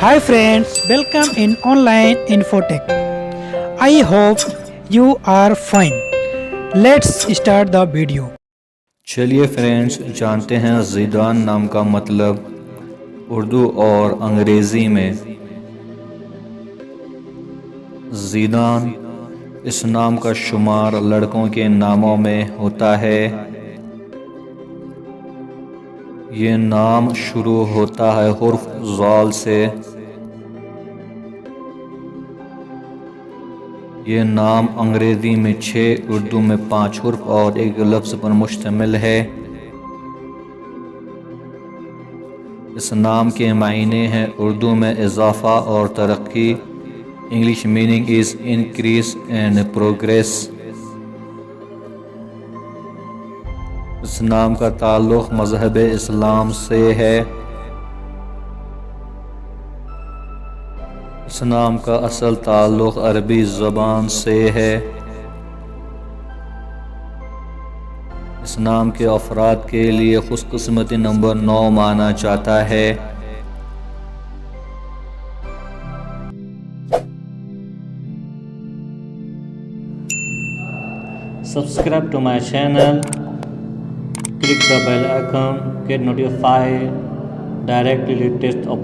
Hi friends, welcome in online infotech. I hope you are fine. Let's start the video. चलिए friends जानते हैं zidaan नाम का मतलब उर्दू और अंग्रेज़ी में। zidaan इस नाम का शुमार लड़कों के नामों में होता है। ये नाम शुरू होता है हुर्फ ज़ाल से। ये नाम अंग्रेज़ी में 6, उर्दू में 5 हुर्फ और एक लफ्ज़ पर मुश्तमिल है। इस नाम के मायने हैं उर्दू में इजाफ़ा और तरक्की। English meaning is increase and progress. इस नाम का ताल्लुक़ मज़हब इस्लाम से है। इस नाम का असल ताल्लुक़ अरबी ज़बान से है। इस नाम के अफराद के लिए खुशकिस्मती नंबर 9 माना जाता है। Subscribe to my channel, click the bell icon, get notified directly latest upload.